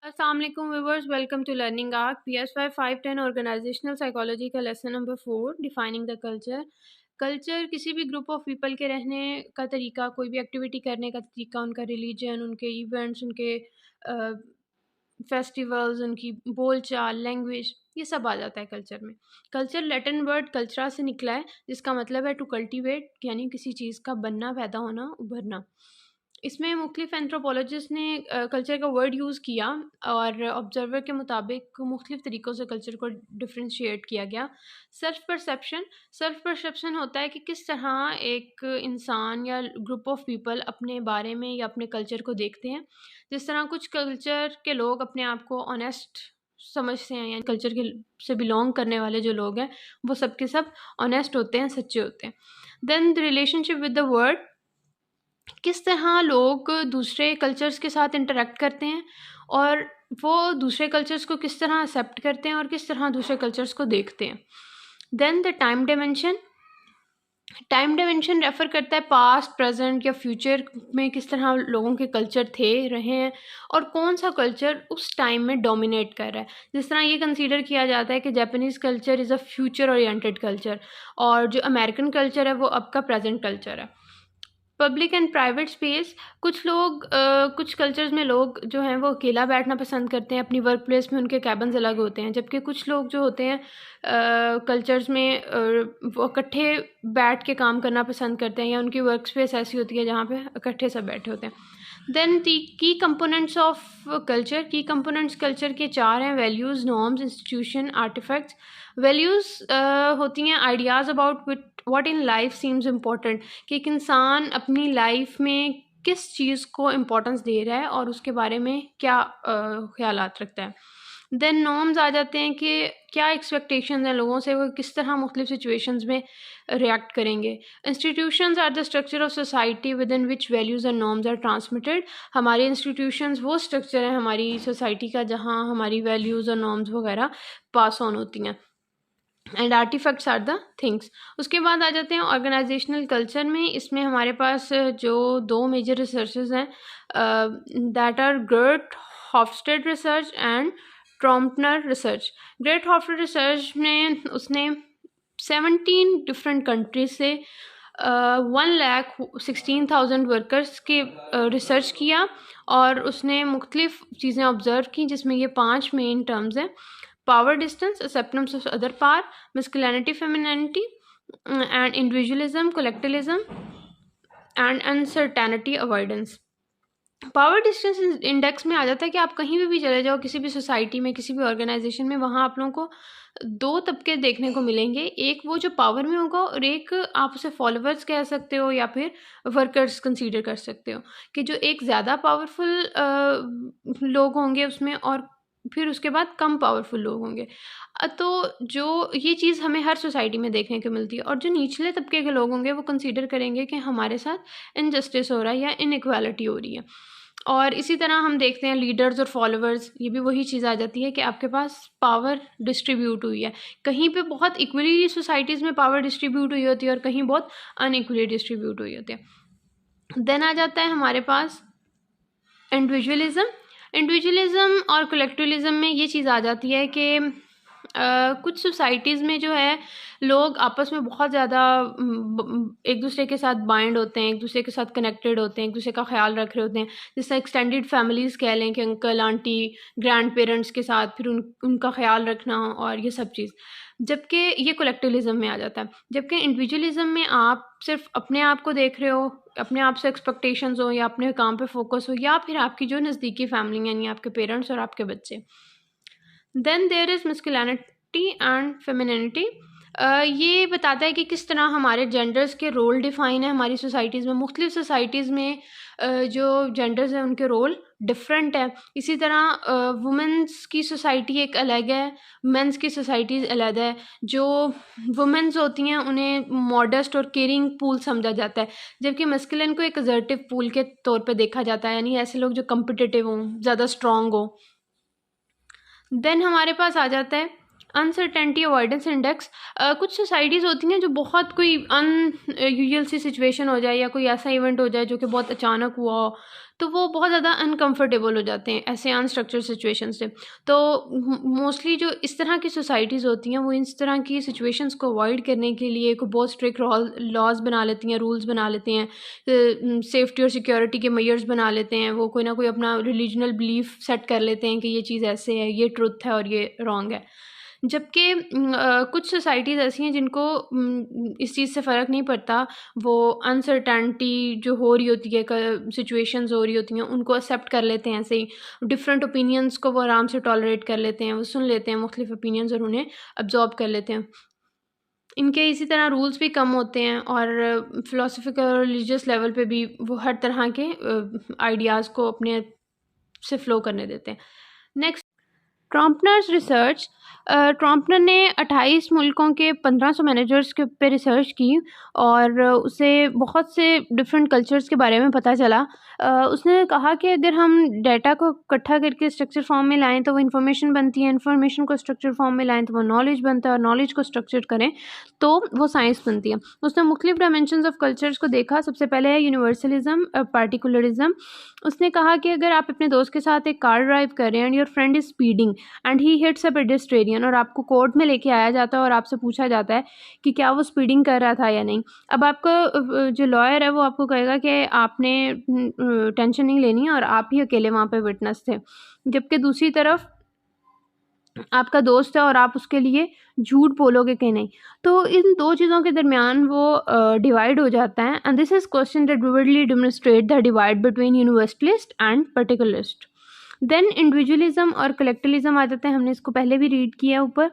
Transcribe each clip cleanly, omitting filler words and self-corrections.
अस्सलाम वालेकुम viewers, welcome to learning arc PSY 510 organizational psychology का lesson number 4 defining the culture. Culture किसी भी ग्रुप ऑफ पीपल के रहने का तरीका, कोई भी एक्टिविटी करने का तरीका, उनका रिलीजन, उनके इवेंट्स, उनके फेस्टिवल्स, उनकी बोलचाल, लैंग्वेज, ये सब आ जाता है कल्चर में। कल्चर लैटिन वर्ड कल्चरा से निकला है, जिसका मतलब है टू कल्टिवेट, यानी किसी चीज़ का बनना, पैदा होना, उभरना। इसमें मुख्तलिफ एंथ्रोपोलॉजिस्ट ने कल्चर का वर्ड यूज़ किया और ऑब्जर्वर के मुताबिक मुख्तलिफ तरीक़ों से कल्चर को डिफ्रेंशिएट किया गया। सेल्फ परसेप्शन होता है कि किस तरह एक इंसान या ग्रुप ऑफ पीपल अपने बारे में या अपने कल्चर को देखते हैं। जिस तरह कुछ कल्चर के लोग अपने आप को ऑनेस्ट समझते हैं, यानी कल्चर के से बिलोंग करने वाले जो लोग हैं वो सब के सब ऑनेस्ट होते हैं, सच्चे होते हैं। Then the relationship with the world, किस तरह लोग दूसरे कल्चर्स के साथ इंटरेक्ट करते हैं और वो दूसरे कल्चर्स को किस तरह एक्सेप्ट करते हैं और किस तरह दूसरे कल्चर्स को देखते हैं। Then the time dimension refer करता है पास्ट, प्रेजेंट या फ्यूचर में किस तरह लोगों के कल्चर थे, रहे हैं और कौन सा कल्चर उस टाइम में डोमिनेट कर रहा है। जिस तरह ये कंसीडर किया जाता है कि Japanese culture is a future oriented culture और जो अमेरिकन कल्चर है वो अब का प्रेजेंट कल्चर है। पब्लिक एंड प्राइवेट स्पेस, कुछ कल्चर्स में लोग जो हैं वो अकेला बैठना पसंद करते हैं, अपनी वर्क प्लेस में उनके कैबिन्स अलग होते हैं, जबकि कुछ लोग जो होते हैं कल्चर्स में वो इकट्ठे बैठ के काम करना पसंद करते हैं या उनकी वर्क स्पेस ऐसी होती है जहाँ पे इकट्ठे सब बैठे होते हैं। Then key components of culture, key components culture के 4 हैं: values, norms, institution, artifacts. Values होती हैं ideas about what in life seems important, कि एक इंसान अपनी लाइफ में किस चीज़ को इम्पोर्टेंस दे रहा है और उसके बारे में क्या ख्यालात रखता है। देन नॉर्म्स आ जाते हैं कि क्या एक्सपेक्टेशंस हैं लोगों से, वो किस तरह मुख्तलिफ सिचुएशंस में रिएक्ट करेंगे। Institutions are the structure of society within which values and norms are transmitted. हमारे इंस्टीट्यूशंस वो स्ट्रक्चर है हमारी सोसाइटी का जहाँ हमारी वैल्यूज़ और नॉर्म्स वगैरह पास ऑन होती हैं। And artifacts are the things. उसके बाद आ जाते हैं ऑर्गेनाइजेशनल कल्चर में। इसमें हमारे पास जो 2 मेजर रिसर्चेस हैं that are Geert Hofstede research and Trompenaars research. Geert Hofstede research में उसने 17 डिफरेंट कंट्रीज से 1,16,000 वर्कर्स के रिसर्च किया और उसने मुख्तलिफ चीज़ें ऑब्ज़र्व की, जिसमें ये 5 मेन टर्म्स हैं: power distance, acceptance of other power, masculinity, femininity, and individualism, collectivism, and uncertainty avoidance। Power distance index में आ जाता है कि आप कहीं भी चले जाओ, किसी भी सोसाइटी में, किसी भी ऑर्गेनाइजेशन में, वहाँ आप लोगों को 2 तबके देखने को मिलेंगे। एक वो जो पावर में होगा और एक आप उसे फॉलोवर्स कह सकते हो या फिर वर्कर्स कंसीडर कर सकते हो, कि जो एक ज़्यादा पावरफुल लोग होंगे उसमें और फिर उसके बाद कम पावरफुल लोग होंगे। तो जो ये चीज़ हमें हर सोसाइटी में देखने को मिलती है और जो निचले तबके के लोग होंगे वो कंसीडर करेंगे कि हमारे साथ इनजस्टिस हो रहा है या इनइक्वालिटी हो रही है। और इसी तरह हम देखते हैं लीडर्स और फॉलोवर्स, ये भी वही चीज़ आ जाती है कि आपके पास पावर डिस्ट्रीब्यूट हुई है। कहीं पे बहुत इक्वली सोसाइटीज़ में पावर डिस्ट्रीब्यूट हुई होती है और कहीं बहुत अनइक्वली डिस्ट्रीब्यूट हुई होती है। देन आ जाता है हमारे पास इंडिविजुअलिज्म और कलेक्टिविज्म में ये चीज़ आ जाती है कि कुछ सोसाइटीज़ में जो है लोग आपस में बहुत ज़्यादा एक दूसरे के साथ बाइंड होते हैं, एक दूसरे के साथ कनेक्टेड होते हैं, एक दूसरे का ख्याल रख रहे होते हैं। जैसे एक्सटेंडेड फैमिलीज़ कह लें कि अंकल आंटी ग्रैंड पेरेंट्स के साथ फिर उनका ख्याल रखना और ये सब चीज़, जबकि ये कलेक्टिविज्म में आ जाता है। जबकि इंडिविजुअलिज्म में आप सिर्फ अपने आप को देख रहे हो, अपने आप से एक्सपेक्टेशंस हो या अपने काम पे फोकस हो या फिर आपकी जो नज़दीकी फैमिली यानी आपके पेरेंट्स और आपके बच्चे। Then there is masculinity and femininity. ये बताता है कि किस तरह हमारे जेंडर्स के रोल डिफ़ाइन है हमारी सोसाइटीज़ में। मुख्तलिफ सोसाइटीज़ में जो जेंडर्स हैं उनके रोल डिफरेंट है। इसी तरह वुमेंस की सोसाइटी एक अलग है, मेंस की सोसाइटीज़ अलग है। जो वुमेंस होती हैं उन्हें मॉडेस्ट और केयरिंग पूल समझा जाता है, जबकि मस्कुलिन को एक असर्टिव पूल के तौर पे देखा जाता है, यानी ऐसे लोग जो कम्पिटिटिव हों, ज़्यादा स्ट्रॉन्ग हों। देन हमारे पास आ जाता है अनसर्टेनिटी अवॉइडेंस इंडेक्स, कुछ सोसाइटीज़ होती हैं जो बहुत कोई अनयूजुअल सी सिचुएशन हो जाए या कोई ऐसा इवेंट हो जाए जो कि बहुत अचानक हुआ हो, तो वो बहुत ज़्यादा अनकंफर्टेबल हो जाते हैं ऐसे अनस्ट्रक्चर्ड सिचुएशन से। तो मोस्टली जो इस तरह की सोसाइटीज़ होती हैं वो इस तरह की सिचुएशंस को अवॉइड करने के लिए एक बहुत स्ट्रिक्ट लॉज बना लेती हैं, रूल्स बना लेते हैं, सेफ्टी और सिक्योरिटी के मेजर्स बना लेते हैं। वो कोई ना कोई अपना रिलीजनल बिलीफ सेट कर लेते हैं कि ये चीज़ ऐसे है, ये ट्रुथ है और ये रॉन्ग है। जबकि कुछ सोसाइटीज़ ऐसी हैं जिनको इस चीज़ से फ़र्क नहीं पड़ता, वो अनसर्टेनिटी जो हो रही होती है, सिचुएशंस हो रही होती हैं, उनको एक्सेप्ट कर लेते हैं ऐसे ही। डिफरेंट ओपिनियंस को वो आराम से टॉलरेट कर लेते हैं, वो सुन लेते हैं मुख्तलिफ ओपिनियंस और उन्हें अब्जॉर्ब कर लेते हैं। इनके इसी तरह रूल्स भी कम होते हैं और फ़िलासफ़िकल और रिलीजियस लेवल पे भी वो हर तरह के आइडियाज़ को अपने से फ़्लो करने देते हैं। Next, ट्रॉम्पनर्स research. ट्रॉम्पनर ने 28 मुल्कों के 1500 मैनेजर्स के पे रिसर्च की और उसे बहुत से डिफरेंट कल्चर्स के बारे में पता चला। उसने कहा कि अगर हम डाटा को इकट्ठा करके स्ट्रक्चर फॉर्म में लाएं तो वो इन्फॉर्मेशन बनती है, इन्फॉर्मेशन को स्ट्रक्चर फॉर्म में लाएं तो वो नॉलेज बनता है और नॉलेज को स्ट्रक्चर करें तो वो साइंस बनती है। उसने मुख्तलिफ डायमेंशंस ऑफ कल्चर्स को देखा। सबसे पहले है यूनिवर्सलिज्म, पार्टिकुलरिज्म। उसने कहा कि अगर आप अपने दोस्त के साथ एक कार ड्राइव कर रहे हैं and your friend is speeding and he hits a pedestrian और आपको कोर्ट में लेके आया जाता है और आपसे पूछा जाता है कि क्या वो स्पीडिंग कर रहा था या नहीं। अब आपका जो लॉयर है वो आपको कहेगा कि आपने टेंशन नहीं लेनी और आप ही अकेले वहाँ पे विटनेस थे, जबकि दूसरी तरफ आपका दोस्त है और आप उसके लिए झूठ बोलोगे कि नहीं। तो इन दो चीज़ों के दरमियान वो डिवाइड हो जाता है and this is question that vividly demonstrate the divide between universalist and particularist. Then individualism और कलेक्टिविज्म आ जाते हैं, हमने इसको पहले भी रीड किया ऊपर।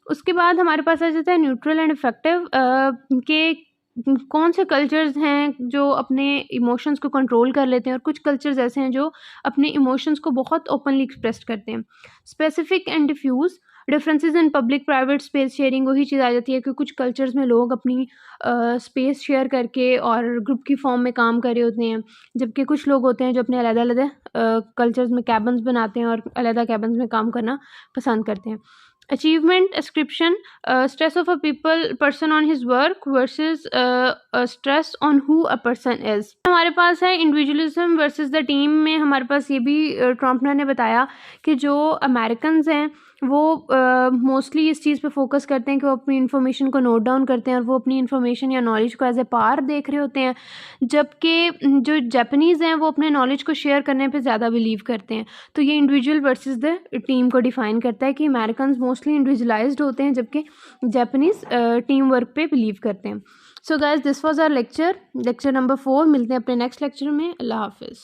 उसके बाद हमारे पास आ जाता है न्यूट्रल एंड इफेक्टिव, के कौन से कल्चर्स हैं जो अपने इमोशंस को कंट्रोल कर लेते हैं और कुछ कल्चर्स ऐसे हैं जो अपने इमोशंस को बहुत ओपनली एक्सप्रेस करते हैं। Specific and diffuse, differences in public private space sharing, वही चीज़ आ जाती है कि कुछ कल्चर्स में लोग अपनी स्पेस शेयर करके और ग्रुप की फॉर्म में काम कर रहे होते हैं, जबकि कुछ लोग होते हैं जो अपने अलग-अलग कल्चर्स में कैबिन्स बनाते हैं और अलग कैबिन्स में काम करना पसंद करते हैं। Achievement ascription, stress of a person on his work versus stress on who a person is. हमारे पास है इंडिविजुअलिज्म वर्सेस द टीम में हमारे पास ये भी ट्रॉम्पनर ने बताया कि जो अमेरिकन्स हैं वो मोस्टली इस चीज़ पे फोकस करते हैं कि वो अपनी इन्फॉर्मेशन को नोट डाउन करते हैं और वो अपनी इन्फॉर्मेशन या नॉलेज को एज ए पार देख रहे होते हैं, जबकि जो जापानीज़ हैं वो अपने नॉलेज को शेयर करने पे ज़्यादा बिलीव करते हैं। तो ये इंडिविजुअल वर्सेस द टीम को डिफाइन करता है कि अमेरिकन्स मोस्टली इंडिविजुअलाइज्ड होते हैं जबकि जापानीज़ टीम वर्क पे बिलीव करते हैं। So guys, this was our lecture number 4। मिलते हैं अपने नेक्स्ट लेक्चर में। अल्लाह हाफिज़।